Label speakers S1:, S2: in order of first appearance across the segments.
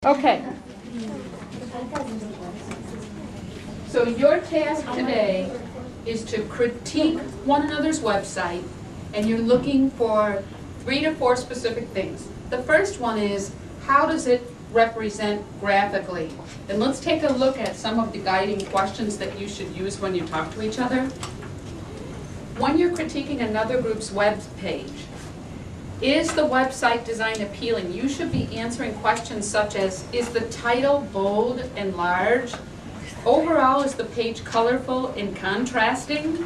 S1: Okay. So your task today is to critique one another's website, and you're looking for 3 to 4 specific things. The first one is, how does it represent graphically? And let's take a look at some of the guiding questions that you should use when you talk to each other. When you're critiquing another group's web page, is the website design appealing? You should be answering questions such as, is the title bold and large? Overall, is the page colorful and contrasting?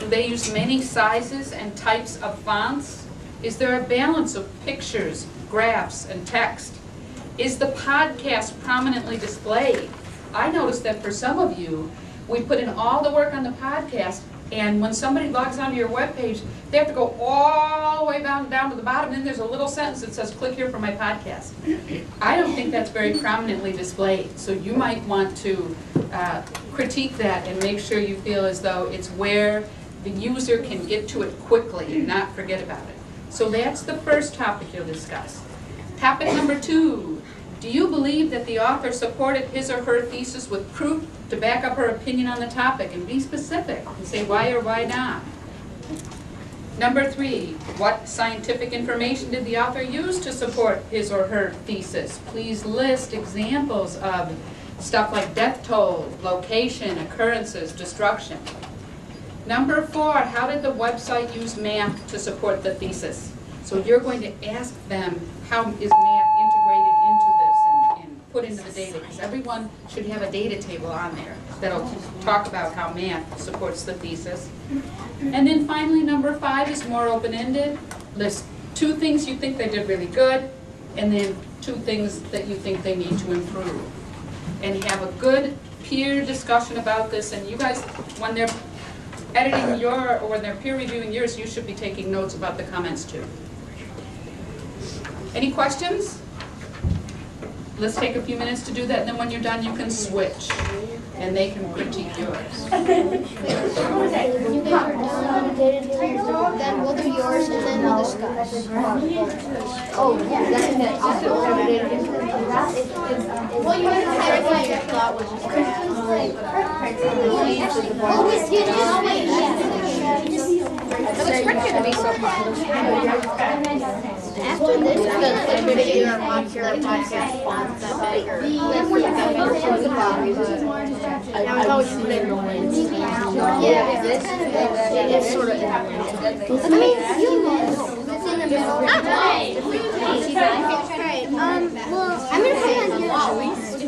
S1: Do they use many sizes and types of fonts? Is there a balance of pictures, graphs, and text? Is the podcast prominently displayed? I noticed that for some of you, we put in all the work on the podcast, and when somebody logs onto your webpage, they have to go all the way down to the bottom, and then there's a little sentence that says, click here for my podcast. I don't think that's very prominently displayed, so you might want to critique that and make sure you feel as though it's where the user can get to it quickly and not forget about it. So that's the first topic you'll discuss. Topic number 2, do you believe that the author supported his or her thesis with proof to back up her opinion on the topic? And be specific and say why or why not. Number 3, what scientific information did the author use to support his or her thesis? Please list examples of stuff like death toll, location, occurrences, destruction. Number 4, how did the website use math to support the thesis? So you're going to ask them, how is math integrated into this and put into the data? Because everyone should have a data table on there that'll talk about how math supports the thesis. And then finally, number 5 is more open-ended. List 2 things you think they did really good, and then 2 things that you think they need to improve. And have a good peer discussion about this. And you guys, when they're editing your, or when they're peer reviewing yours, you should be taking notes about the comments too. Any questions? Let's take a few minutes to do that, and then when you're done, you can switch, and they can critique yours.
S2: Then we'll do yours, and then we'll discuss. Oh, yeah, that's good. Well, you have to clarify your thought was
S3: It's pretty good to be so far.
S2: after this, I'm going to do our podcast fonts that big, or I always put it in the lens. Yeah, this is sort of. I mean, you know, it's in the middle. Not right. Alright. Well, I'm gonna put it on your.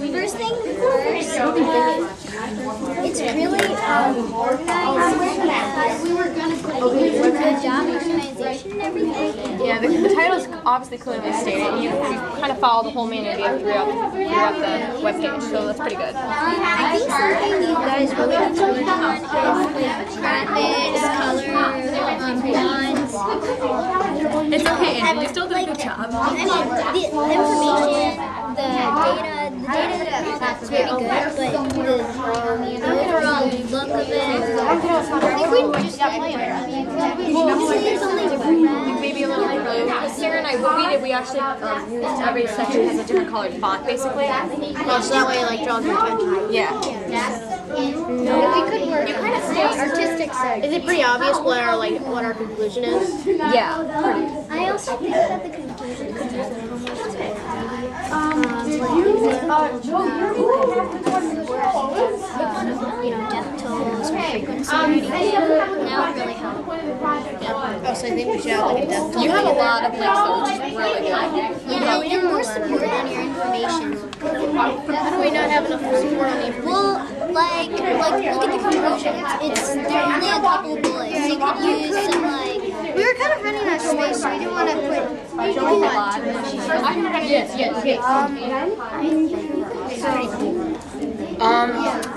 S2: First thing first. It's really organized. We were gonna put a good job organization and everything.
S3: Yeah, the title's obviously clearly stated. You kind of follow the whole main idea throughout the webpage, so that's pretty good.
S2: I think something you guys really need to work on is graphics, color, fonts.
S3: It's okay, Andy. You still did a good job.
S2: I mean, the information, the data is very good, but the overall look of it, I think we just
S3: Maybe a little blue. Sarah and I, what we did, we actually used every section has a different colored font, basically.
S2: oh, so that way it like draws your attention.
S3: Yeah.
S2: We could work. You kind of stay artistic side. Is it pretty obvious what our conclusion is?
S3: Yeah.
S2: I also think that the conclusion is death tolls or frequency or anything. That would really help. Oh, so I think we should have like a death toll.
S3: You have a lot of links, though, which is really good.
S2: Yeah, we need more support on your information. How do we not have enough support on the information? Well, like look at the conclusion. There are only a couple of bullets. You could use some we were kind of running out of space, so we didn't want to put too much.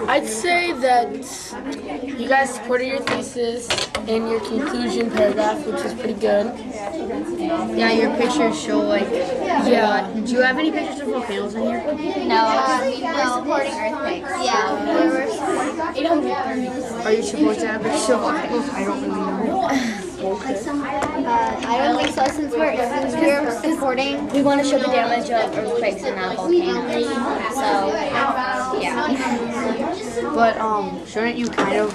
S4: I'd say that you guys supported your thesis in your conclusion paragraph, which is pretty good.
S2: Yeah, your pictures show
S4: Yeah.
S2: Do you have any pictures of volcanoes in here?
S3: No, we were supporting earthquakes.
S2: Yeah, we were supporting.
S4: Are you supposed to have pictures of volcanoes? I don't really know.
S2: Like some I don't think so since we're supporting.
S5: We want to show the damage of earthquakes and not volcanoes. So, yeah.
S6: But shouldn't you kind of?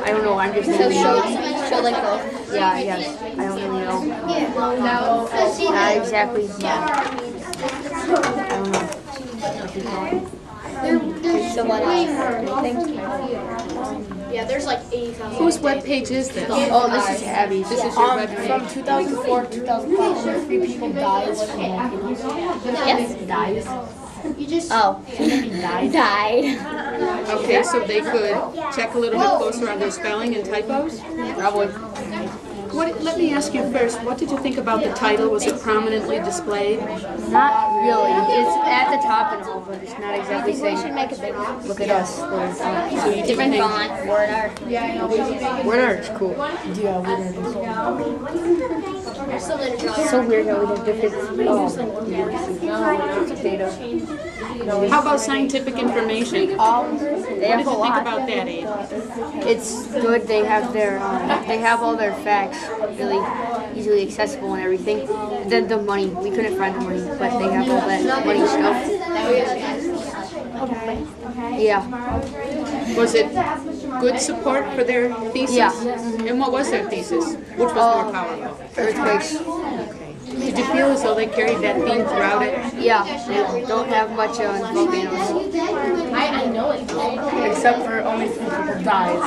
S6: I don't know. I'm just
S5: So
S6: thinking.
S5: show like both.
S6: Yeah. Yes. I don't really know. Exactly. I don't know.
S5: So what else? Anything?
S2: Yeah, there's like 80,000.
S1: Whose webpage is this?
S6: Oh, this is Abby's.
S1: This is your
S4: From
S1: webpage.
S4: 2004 to 2005, only 3 people died from volcanoes.
S5: Yes.
S4: Dies.
S2: You just.
S5: Oh, died.
S1: Okay, so they could check a little bit closer on their spelling and typos?
S6: Probably.
S1: Let me ask you first, what did you think about the title? Was it prominently displayed?
S6: Not really. It's at the top and all, but it's not exactly saying.
S2: should make it bigger.
S6: Look at us.
S1: So you
S5: Different
S1: think
S5: font, word art.
S6: Word art's cool.
S4: Yeah,
S6: So weird how we have different data.
S1: How about scientific information?
S6: They
S1: What
S6: have
S1: did
S6: a
S1: you think
S6: lot.
S1: about that, Abe?
S6: It's good. They have they have all their facts really easily accessible and everything. Then the money, we couldn't find the money, but they have all that money stuff. Yeah.
S1: Was it good support for their thesis?
S6: Yeah.
S1: And what was their thesis? Which was more powerful?
S6: Earthquakes.
S1: Did you feel as though they carried that theme throughout it?
S6: Yeah. They don't have much on volcanoes.
S4: except for only 3 people died.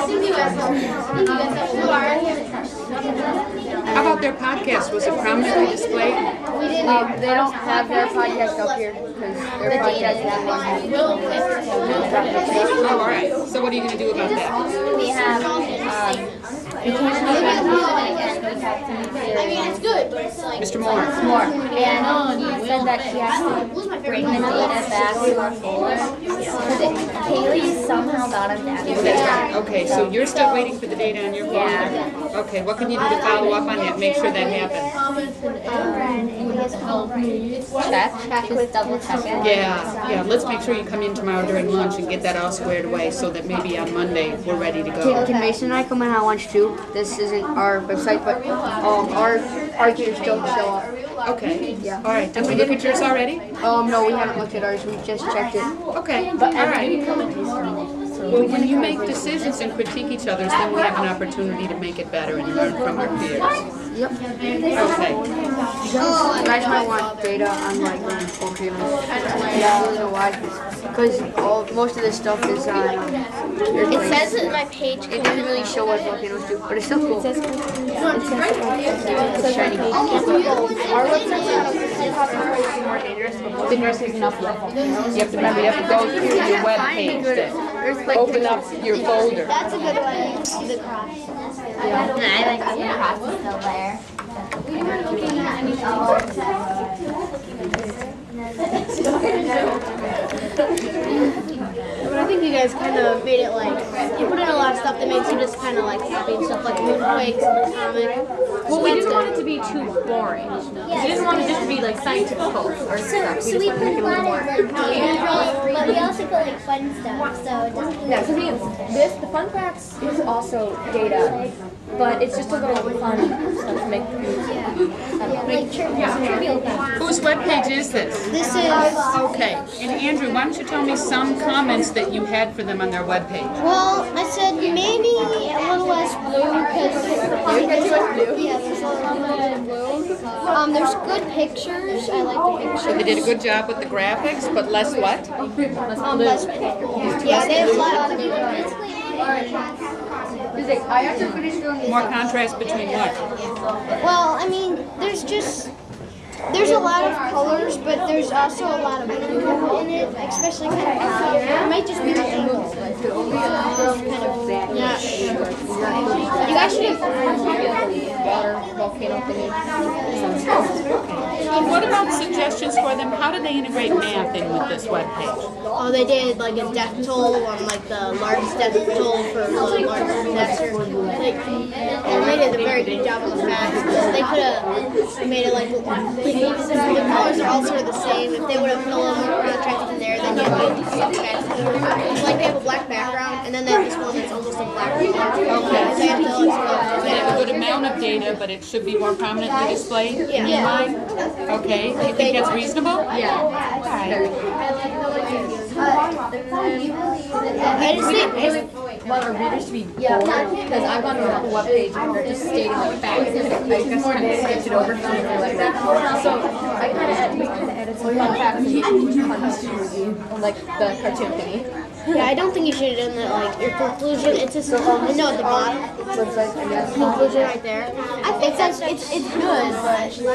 S1: How about their podcast? Was it prominently displayed?
S6: They don't have their podcast up here because their podcast is
S1: Oh, all right. So what are you going to do about that?
S5: We have, we
S2: It's good, but it's like.
S1: Mr. Moore.
S5: and he said that he has to bring the data back to our folder. Haley somehow got him back.
S1: That's right. Okay, so you're still waiting for the data on your folder?
S5: Yeah.
S1: Okay, what can you do to follow up on that, make sure that happens?
S5: Check, just double check it.
S1: Yeah, let's make sure you come in tomorrow during lunch and get that all squared away so that maybe on Monday we're ready to go.
S6: Can Mason and I come in at lunch too? This isn't our website, but our tutors don't show up.
S1: Okay, all right. Did we look at yours already?
S6: No, we haven't looked at ours. We just checked it.
S1: Okay, all right. Well, when you make decisions and critique each other's, then we have an opportunity to make it better and learn from our peers.
S6: Yep.
S1: Okay.
S6: You guys might want data on like volcanoes. Yeah, I don't know why. Because most of this stuff is on
S2: It says it in my page.
S6: It doesn't really show what volcanoes do, but it's still cool. It's shiny.
S4: Our website's more dangerous, but volcanoes is enough level.
S1: You have to remember, you have to go to your web page to open up your folder.
S2: That's a good one. The cross.
S5: I like that the cross is still there.
S2: But I think you guys kind of made it like, you put in a lot of stuff that makes you just kind of like happy and stuff like moonquakes and the comic.
S3: Well, we didn't want it to be too boring. We didn't want it just to be like scientific or stuff.
S2: So we put a lot of like data, but we also put like fun stuff, so it doesn't.
S3: Yeah, because the fun facts is also data, but it's just a little fun stuff to make.
S2: Like trivial facts.
S1: Whose webpage is this?
S2: This is,
S1: Okay, and Andrew, why don't you tell me some comments that you had for them on their webpage?
S2: well, I said maybe a little less blue because yeah, there's a little bit of blue. There's good pictures. I like the pictures.
S1: They did a good job with the graphics, but less what?
S2: Less pictures. Yeah, they have a lot of basically.
S6: I have to finish doing
S1: More contrast between what?
S2: Well, I mean, there's a lot of colors, but there's also a lot of blue in it, especially kind of it might just be the angle, but kind of yeah. You guys should have
S3: Water volcano thingy.
S1: And what about suggestions for them? How do they integrate math in with this webpage?
S2: Oh, they did like a death toll on like the largest death toll for the largest disaster. Like, and they did a very good job on the facts. They could have made it like the colors are all sort of the same. If they would have put a little more contrast in there, then Like they have a black background, and then they have this one that's almost a black color. Okay. They have to
S1: They have a good amount of data, but it should be more prominently displayed in your mind? Okay, do you think that's reasonable?
S2: Yeah. I just think
S7: want our readers to be bored, because I've gone to a webpage and they're just stating like facts. I just kind of switch it over to something like that. So we kind of added some fun facts and like the cartoon thingy.
S2: Yeah, I don't think you should have done that. Like your conclusion, it's just no at the bottom. Conclusion right there. I think that's it's good, but if you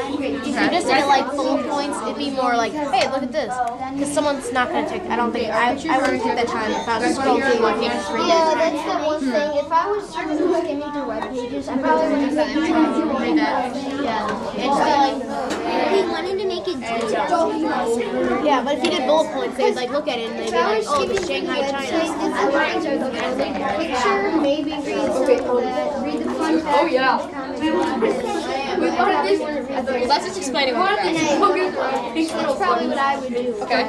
S2: just did it like bullet points, it'd be more like, hey, look at this. Because someone's not gonna take. I don't think I wouldn't take that time if I was scrolling through one page.
S5: Yeah, that's the one thing. If I was skimming through web pages, I probably wouldn't have been trying to read that.
S2: Yeah, it's like
S5: We wanted to make it detailed.
S2: yeah, but if you did bullet points, they'd like look at it and they'd be like, oh, this Shanghai, China.
S5: Picture, maybe read some of that, read the fun facts.
S7: Oh yeah.
S3: Well, that's just explaining what we're
S5: That's probably what I would do.
S3: Okay.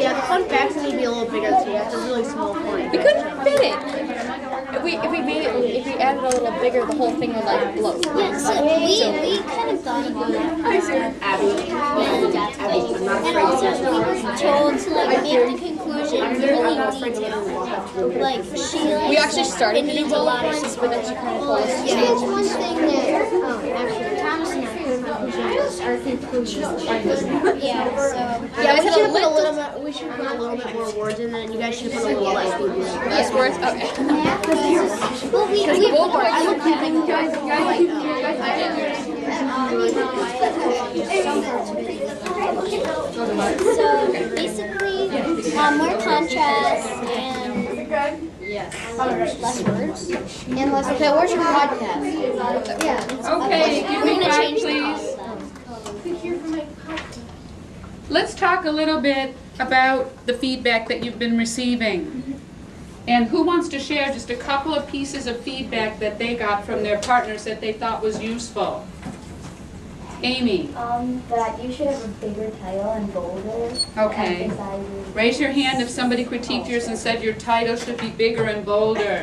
S2: Yeah, the fun facts need to be a little bigger too. That's a really small point.
S3: We couldn't fit it. If we made it, if we added a little bigger, the whole thing would like blow.
S5: Yeah, so we kind of thought about it. And also we were told to like make the conclusion really detailed. Like she like
S3: We actually started to do
S5: needs a
S3: bullet
S5: lot of
S3: points, but then she kind of
S5: Well,
S3: told us to
S5: yeah,
S3: change.
S5: that's one thing that actually Thomas and I our conclusion. Yeah, so
S2: Yeah, we should have put a little bit. We should put a little bit more words in there, and you guys should put a little less.
S3: Less words? Okay.
S5: well we
S3: Bullhorn.
S2: I look at you guys.
S5: so basically more contrast and less words. And less
S2: Okay, where's your podcast?
S1: Okay, give me
S5: We're gonna
S1: five,
S5: change the
S1: please.
S5: stuff.
S1: Let's talk a little bit about the feedback that you've been receiving. And who wants to share just a couple of pieces of feedback that they got from their partners that they thought was useful? Amy,
S8: That you should have a bigger title and bolder.
S1: okay.
S8: Emphasizes.
S1: Raise your hand if somebody critiqued yours and said your title should be bigger and bolder.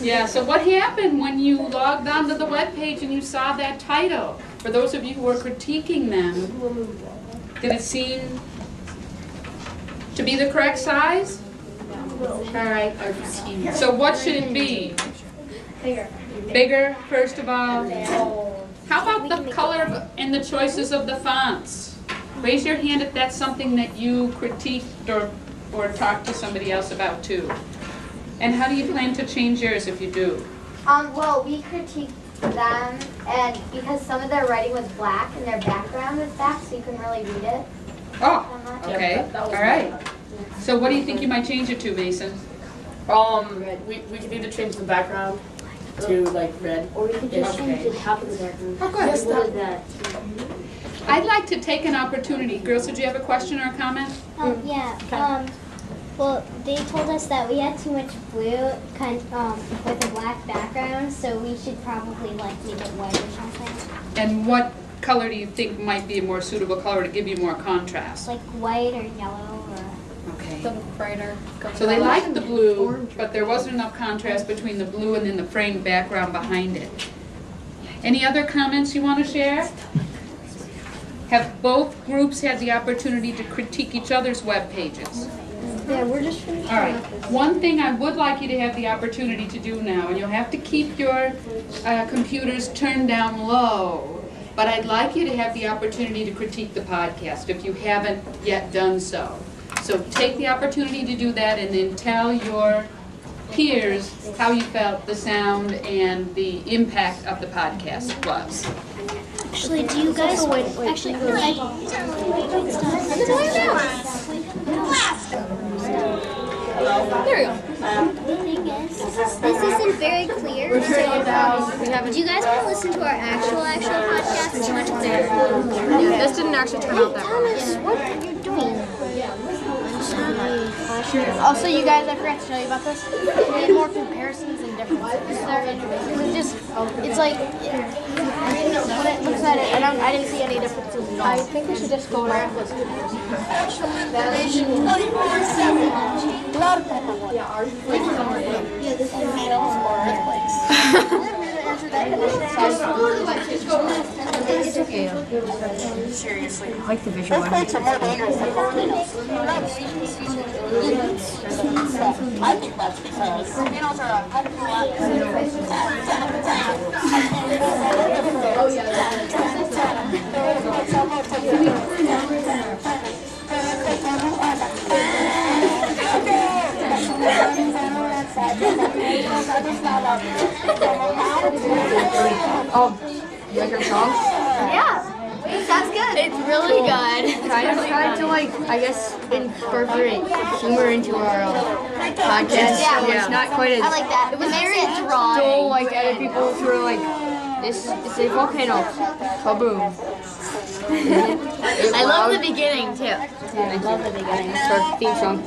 S1: Yeah, so what happened when you logged onto the webpage and you saw that title? For those of you who were critiquing them, did it seem to be the correct size? All right. So what should it be? Bigger, first of all. How about the color and the choices of the fonts? Raise your hand if that's something that you critiqued or talked to somebody else about too. And how do you plan to change yours if you do?
S8: Well, we critiqued them, and because some of their writing was black and their background was black, so you couldn't really read it
S1: Oh,
S8: that much.
S1: okay, all right. So what do you think you might change it to, Mason?
S4: We could either change the background to like red.
S2: Or we could just change the top of the background. Yes, what is that?
S1: I'd like to take an opportunity. Girls, did you have a question or a comment?
S5: Well, they told us that we had too much blue with a black background, so we should probably like make it white or something.
S1: And what color do you think might be a more suitable color to give you more contrast?
S5: Like white or yellow or
S1: Okay.
S3: Brighter.
S1: So they liked the blue, but there wasn't enough contrast between the blue and then the framed background behind it. Any other comments you want to share? Have both groups had the opportunity to critique each other's web pages?
S2: Yeah, we're just finishing.
S1: All right. One thing I would like you to have the opportunity to do now, and you'll have to keep your computers turned down low, but I'd like you to have the opportunity to critique the podcast if you haven't yet done so. So take the opportunity to do that and then tell your peers how you felt the sound and the impact of the podcast was.
S5: Actually, do you guys actually
S3: There we go.
S5: The thing is, this isn't very clear. So, do you guys want to listen to our actual podcast? It's much clearer.
S3: Yeah, this didn't actually turn out that well.
S5: Thomas, what are you doing?
S2: Also, you guys, I forgot to tell you about this. We need more comparisons and differences. It's like, when it looks at it, I didn't see any differences
S3: I think we should just go to
S6: Seriously. I like the visual.
S2: I think that's because volcanoes are a heck of a lot.
S6: You like our song?
S8: Yeah, it sounds good.
S5: It's really good.
S6: Try to like, I guess, incorporate humor into our podcast.
S8: Yeah.
S6: It's not quite as
S8: I like that. It was very dry.
S6: dull like other people who are like, this is a volcano. Kaboom.
S5: I love the beginning too.
S6: I love the beginning. It's our theme song.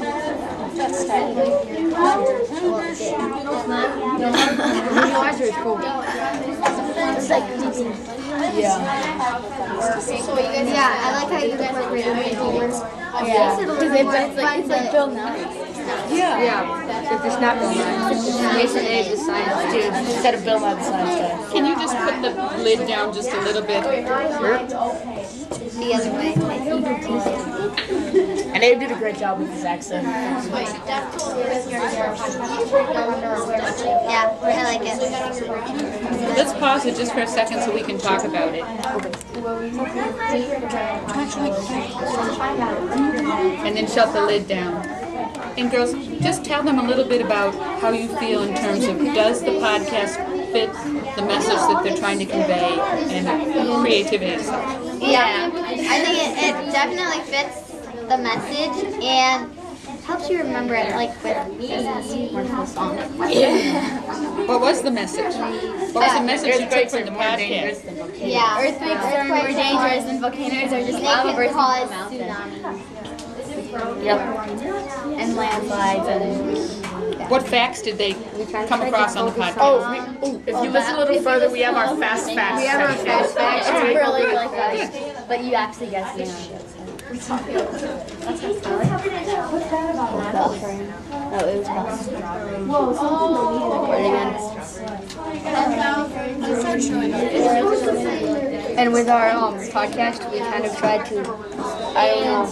S6: Visualizer is cool.
S2: It's like
S8: Yeah, I like how you guys are creating humans.
S2: yeah. It's like Bill Nye.
S6: Yeah. If it's not Bill Nye. Mason A is the science dude.
S2: Instead of Bill Nye the science guy.
S1: Can you just put the lid down just a little bit?
S8: The other way.
S2: And they did a great job with his accent.
S8: Yeah, I like it.
S1: Let's pause it just for a second so we can talk about it. And then shut the lid down. And girls, just tell them a little bit about how you feel in terms of, does the podcast fit the message that they're trying to convey and creativity and such?
S8: Yeah, I think it definitely fits the message and helps you remember it, like with the wonderful song.
S1: What was the message? What was the message you took from the podcast?
S8: Yeah,
S5: Earthquakes are more dangerous than volcanoes are just lava
S8: they
S5: bursting
S8: can
S5: from
S8: cause
S5: the mountain.
S2: Yep.
S5: And landslides and
S1: What facts did they come across on the podcast?
S2: Oh, if you listen a little further, we have our fast facts.
S6: We have our fast facts.
S5: it's really really fast. But you actually guess the answer.
S6: Oh, it was And with our podcast, we kind of tried to, I don't know,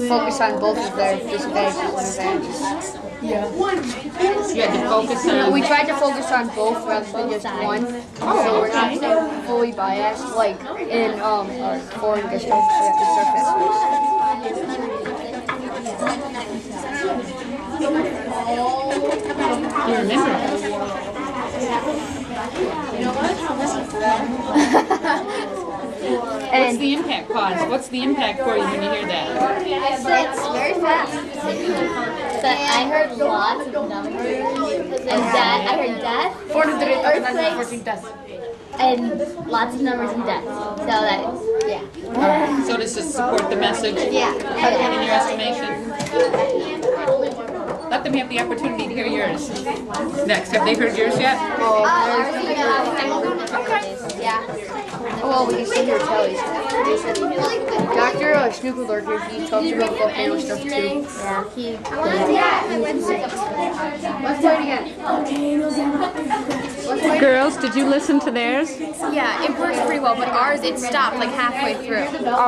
S6: focus on both of their disadvantages and advantages.
S1: You had to focus on.
S6: We tried to focus on both rather than just one, so we're not fully biased, like in our foreign district festivals.
S1: You remember? What's the impact cause? What's the impact for you when you hear that?
S8: it's very fast.
S5: But I heard lots of numbers. And I heard death,
S2: 414 deaths.
S5: and lots of numbers and deaths. So that, yeah.
S1: So does this support the message?
S8: Yeah.
S1: In your estimation? Let them have the opportunity to hear yours. Next, have they heard yours yet?
S8: Yeah.
S6: Well, we can still hear Kelly's. Dr. Snookledorker, he talks about volcano stuff too.
S5: Yeah, he.
S6: Let's do it again.
S1: Girls, did you listen to theirs?
S3: Yeah, it works pretty well, but ours, it stopped like halfway through.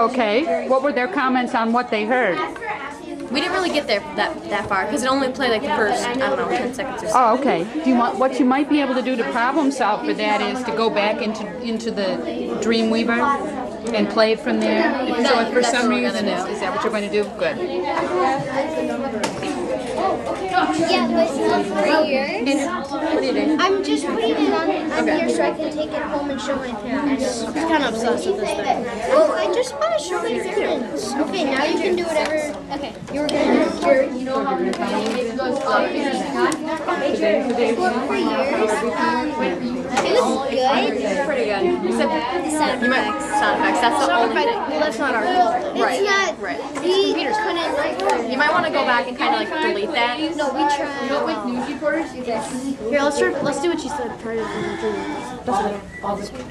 S1: Okay. What were their comments on what they heard?
S3: We didn't really get there that far because it only played like the first, I don't know, 10 seconds or so.
S1: Oh, okay. Do you want, what you might be able to do to problem solve for that is to go back into the Dreamweaver and play it from there? So if for
S3: That's
S1: some
S3: what we're
S1: reason,
S3: gonna do.
S1: is that what you're going to do? Good.
S8: Yeah, but for yours,
S6: What do you do?
S8: I'm just putting it on here so I can take it home and show my parents.
S2: I'm kind of obsessed with this thing.
S8: Oh, I just want to show my parents. Okay, now you can do whatever. Okay, you were gonna do your, you know how it goes for years. It was good.
S3: Pretty good. Except you might sound effects. That's the only thing.
S2: Well, that's not our fault.
S8: It's not.
S3: Right.
S8: We couldn't.
S3: You might want to go back and kind of like delete that.
S8: No, we tried. You know, with news reporters, you get.
S2: Here, let's do what you said. Try to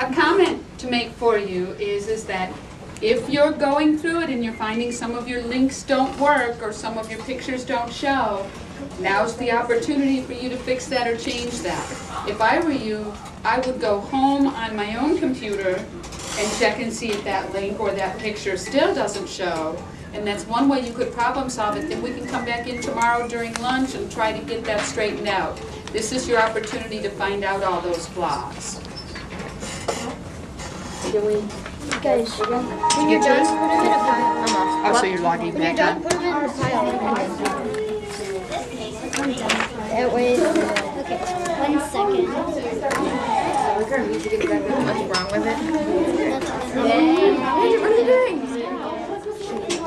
S1: A comment to make for you is that If you're going through it and you're finding some of your links don't work or some of your pictures don't show, now's the opportunity for you to fix that or change that. If I were you, I would go home on my own computer and check and see if that link or that picture still doesn't show. And that's one way you could problem solve it. Then we can come back in tomorrow during lunch and try to get that straightened out. This is your opportunity to find out all those flaws.
S2: Guys,
S1: Did you get yours? Oh, so you're logging back on.
S2: put them in the pile. That way, okay, 1 second.
S7: What's wrong with it?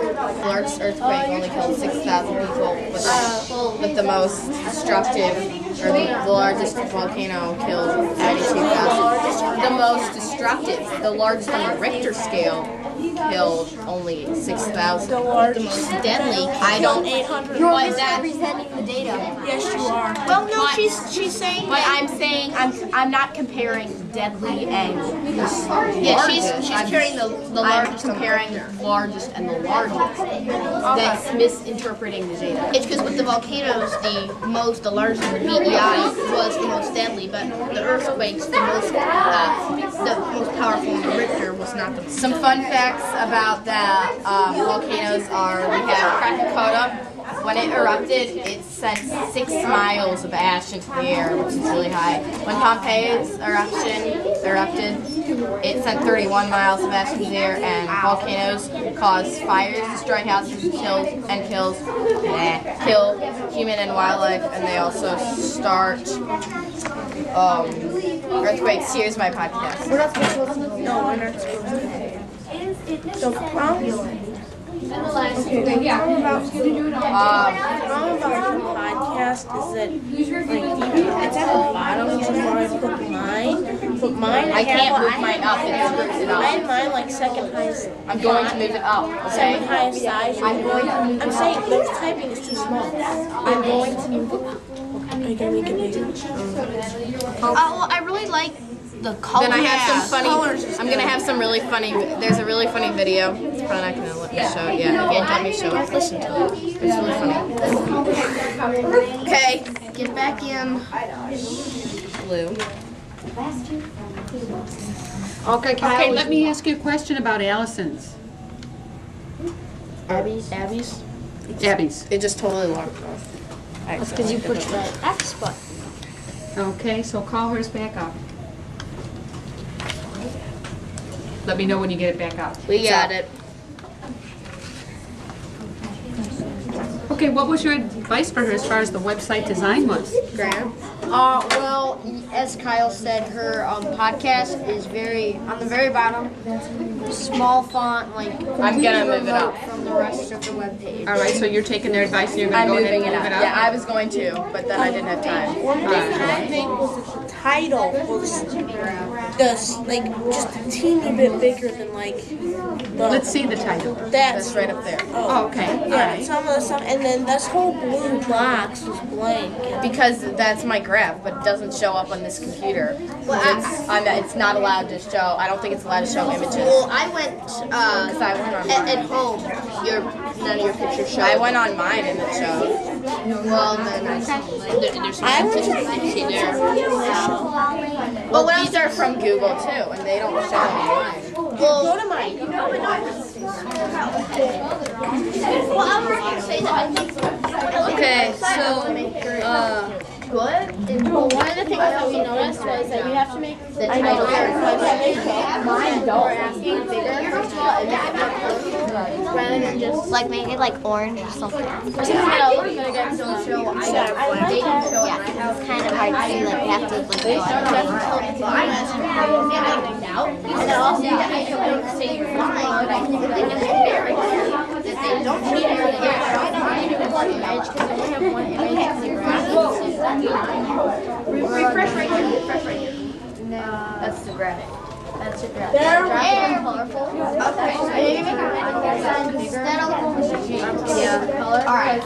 S7: The largest earthquake only killed 6,000 people, but the most destructive, or the largest volcano killed 92,000. The most destructive, the largest on the Richter scale, killed only 6,000. The most deadly, I don't.
S2: You're misrepresenting the data.
S9: Yes, you are. Well, no, she's saying. But I'm saying I'm not comparing deadly and.
S7: Yeah, she's comparing the largest, comparing the largest and the largest. That's misinterpreting the data.
S9: It's because with the volcanoes, the largest, the BEI was the most deadly, but the earthquakes, the most powerful, the Richter was not the most.
S7: Some fun facts about the volcanoes are we have Krakatoa. When it erupted, it sent 6 miles of ash into the air, which is really high. When Pompeii's erupted, it sent 31 miles of ash into the air, and volcanoes cause fires, destroy houses, kill human and wildlife, and they also start earthquakes. Here's my podcast.
S4: We're not supposed to. No, we're not supposed to. The problem. Okay, the problem about the podcast is that it's at the bottom, which is where I put mine. But mine,
S7: I can't move mine up. It screws it
S4: I
S7: up.
S4: had mine like second highest.
S7: I'm going to move it up. Okay.
S4: Second highest size. I'm saying the typing is too small. I'm going to move it. Are you gonna make it bigger?
S9: Well, I really like the color.
S7: Then I have some funny. I'm gonna have some really funny. There's a really funny video. It's probably not gonna let me show it yet. You can't let me show it. Listen to it. It's really funny. Okay,
S9: Get back in.
S7: Blue.
S1: Okay, let me ask you a question about Allison's.
S4: Abby's.
S1: Abby's.
S7: It just totally locked off.
S2: That's because you pushed that X button.
S1: Okay, so call hers back up. Let me know when you get it back up.
S7: We got it.
S1: Okay, what was your advice for her as far as the website design was?
S7: Graham.
S6: Well, as Kyle said, her podcast is on the very bottom, small font, like
S7: I'm gonna move it up.
S6: from the rest of the webpage.
S1: All right, so you're taking their advice and you're going
S7: I'm
S1: to go ahead
S7: moving
S1: and
S7: it
S1: move
S7: up.
S1: it up?
S7: Yeah, I was going to, but then I didn't have time.
S4: One thing I think was that the title was like just a teeny bit bigger than like
S1: Let's see the title.
S7: That's right up there.
S1: Oh, okay, all
S4: Yeah,
S1: right.
S4: some of the stuff, and then this whole blue box was blank.
S7: Because that's my graph, but it doesn't show up on this computer. It's not allowed to show. I don't think it's allowed to show images.
S9: Well, I went
S7: Because I went on
S9: at
S7: mine.
S9: home. None of your pictures show.
S7: I went on mine and it showed.
S9: Well, then there's
S4: I went to
S9: see there.
S7: Well, these are from Google too, and they don't show on mine.
S4: go to mine.
S9: Well, I was going to say that I think.
S6: Okay, so
S2: Well, one of the things that we noticed was that you have to make
S9: The title.
S2: mine rather than just
S8: Like make it like orange or something.
S2: it's kind
S8: It's kind of hard to see, like you have to like go out.
S2: and also you have to say your line, but I think that it's very that they don't need it one image because they only have one image of the graph. Refresh right here.
S7: That's the graphic.
S8: Alright.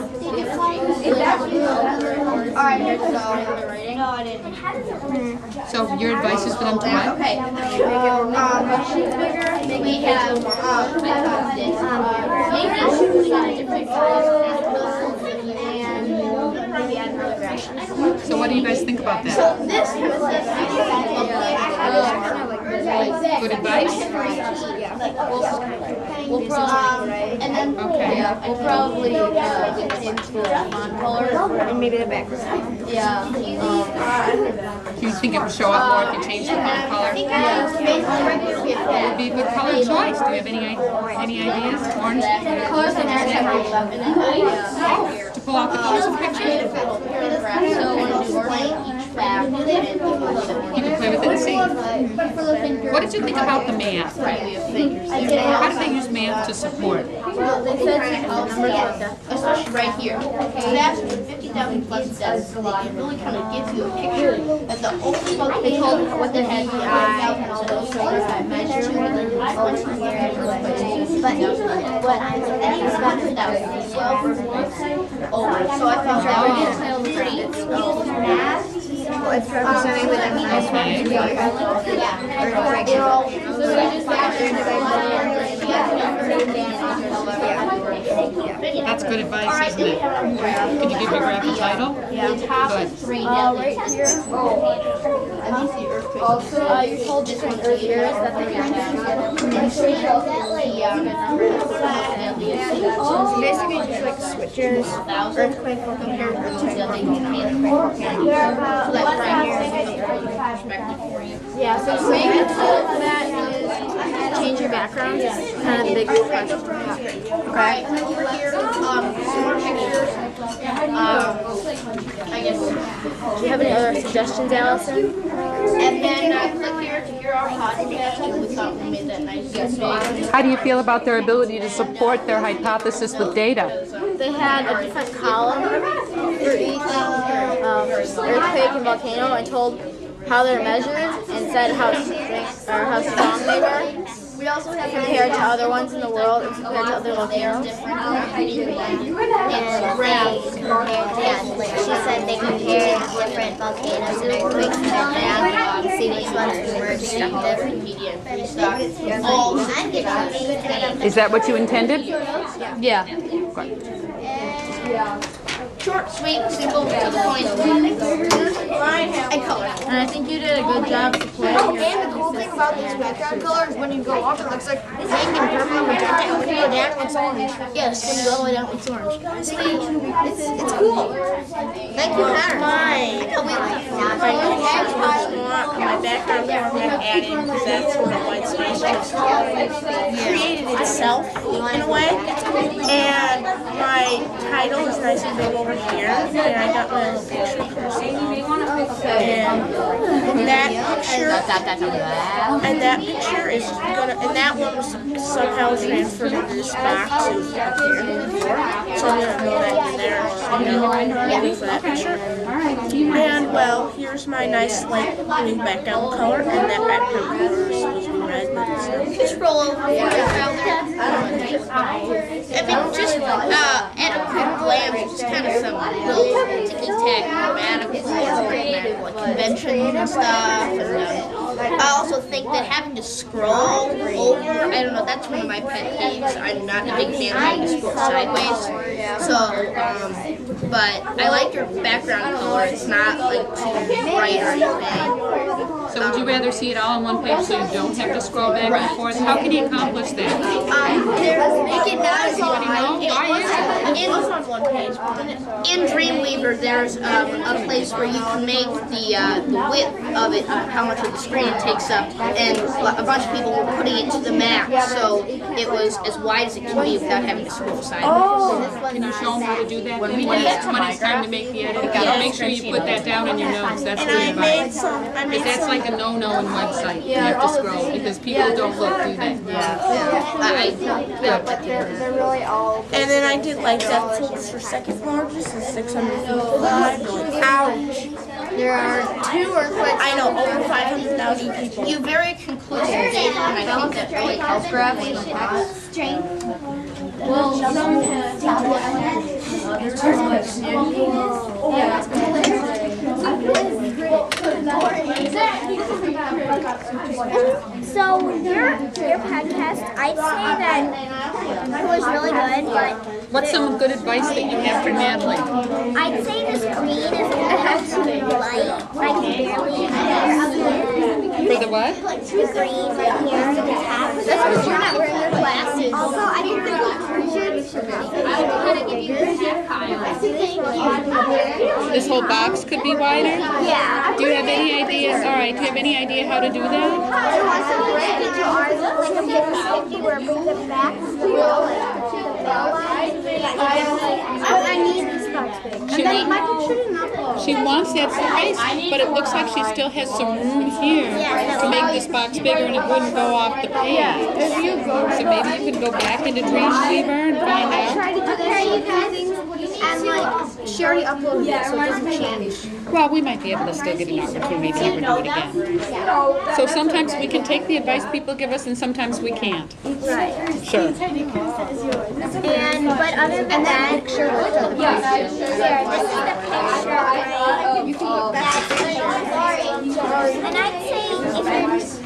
S1: So your advice is for them to what?
S8: Okay. We have
S1: So what do you guys think about that? Good advice?
S8: We'll probably change the font color and maybe the background. Yeah.
S1: Do you think it would show up more if you changed the font color? It would be a good color choice. Do you have any ideas? Orange?
S8: Colors and
S1: To pull out the colors of pictures? You can play with it and see. What did you think about the math? How did they use math to support?
S9: Especially right here. That's 50,000 plus steps. It really kind of gives you a picture that the only they told what they had the eye and all those things that measure but what I'm saying is about 1,000 over. So I thought that would be pretty.
S2: It's representing the next one.
S1: That's good advice, isn't it? Can you give your graph a title?
S8: The top
S1: Good.
S8: three
S2: Right here.
S8: Also,
S2: You're told different earth years that they have. Basically just like switches, earthquake compared to yeah, so saying that is change your background is kind of the big question.
S9: Okay. Over here, some more pictures. I guess.
S2: Do you have any other suggestions, Allison?
S9: And then click here to hear our podcast. And we thought we made that nice big.
S1: How do you feel about their ability to support their hypothesis with data?
S2: They had a different column for each earthquake and volcano and told how they're measured and said how strong they were.
S8: we also have
S2: Compared to other ones in the world and compared to other volcanoes.
S8: and she said they compared different volcanoes and earthquakes and then see which ones were more destructive. I'm getting
S1: Is that what you intended?
S6: Yeah.
S9: Short, sweet, simple, to the point. And color.
S2: And I think you did a good job supporting your
S4: And the cool thing about these background colors, when you go up, it looks like pink and purple and magenta, and when you go down, it's orange.
S9: Yes, when you go all the way down, it's orange.
S4: It's cool.
S9: Thank you, Connor.
S4: My background color I'm adding because that's where the white space is created itself in a way. And my title is nice and big over here. And I got my little picture cursing. And that picture is gonna, and that one was somehow transferred into this box up here. So I'm gonna go back in there and for that picture. And well, here's my nice light blue background color, and that background color is supposed to be red, but it's not.
S9: Just roll over. I mean, just at a quick glance, just kind of some little ticky-tack grammatical conventions and stuff. And, I also think that having to scroll over, I don't know, that's one of my pet peeves. I'm not a big fan of having to scroll sideways. So, but I like your background color. It's not like too bright or anything.
S1: So would you rather see it all on one page so you don't have to scroll back and forth? How can you accomplish that?
S9: It was on one page. In Dreamweaver, there's a place where you can make the width of it, how much of the screen it takes up, and a bunch of people were putting it to the max, so it was as wide as it can be without having to scroll sideways.
S1: Can you show them how to do that? When it's time to make the edit, make sure you put that down in your notes. That's the advice. Because that's like a no-no in website. You have to scroll because people don't look, do they?
S2: They're really all.
S4: And then I did like depth tilts for second largest and 655. Ouch.
S2: There are 2 earthquakes.
S9: I know, over 500,000 people. You very conclusive data, and I think that really helps.
S2: Well, some
S5: So your podcast, I'd say that it was really good, but
S1: What's some good advice that you have for Natalie?
S5: I'd say the screen is a little too light. I can barely see it.
S1: For the what?
S5: The green right here at the top. That's because you're not wearing your glasses. Also, I think the conclusion should be
S1: This whole box could be wider?
S5: Yeah.
S1: Do you have any ideas? All right, do you have any idea how to do that?
S5: I want to break into ours like a 50-50 where it brings it back to the I need this box big.
S1: She wants that space, but it looks like she still has some room here to make this box bigger and it wouldn't go off the page. So maybe you could go back into Dreamweaver and find out.
S2: try to do this and like she already uploaded it, so it doesn't change.
S1: Well, we might be able to still get an opportunity to never do it again. So sometimes we can take the advice people give us and sometimes we can't.
S5: Right.
S1: Sure.
S5: But other than that, this is the picture. And I'd say if you're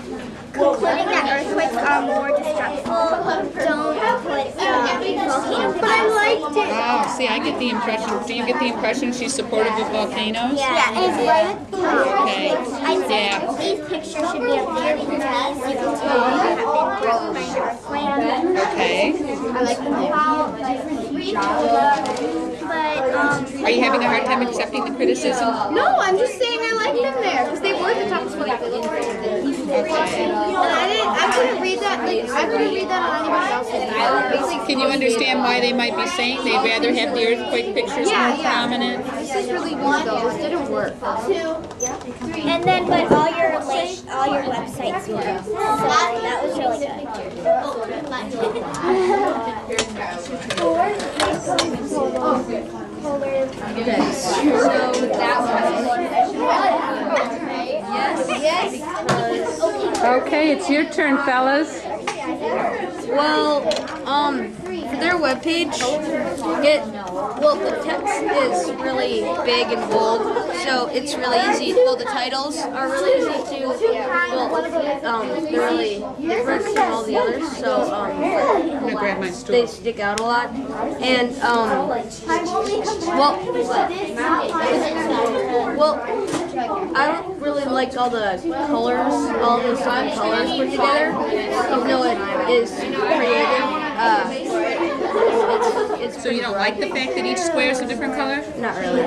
S5: concluding that earthquakes are more destructive, don't put volcanoes. But I liked it.
S1: Wow, see, I get the impression, do you get the impression she's supportive of volcanoes?
S5: Yeah, and it's right at the top.
S1: Okay.
S5: I'd say these pictures should be up there because these you can tell have been broken by an earthquake.
S1: Okay.
S5: I like them. But
S1: Are you having a hard time accepting the criticism?
S2: No, I'm just saying I like them there because they were the top spot. They looked great. And I couldn't read that. Like I couldn't read that on anybody else's.
S1: Can you understand why they might be saying they'd rather have the earthquake pictures more prominent?
S2: This is really good though. This didn't work.
S5: and then but all your websites were. So that was really
S1: Okay, it's your turn, fellas.
S6: Well, for their webpage, the text is really big and bold, so it's really easy. Well, the titles are really easy to, they're really different from all the others, so
S1: I'm gonna grab my stool.
S6: they stick out a lot. And, I don't really like all the colors, all the different colors put together, even though it is creative. It's
S1: So you don't like the fact that each square is a different color?
S6: not really.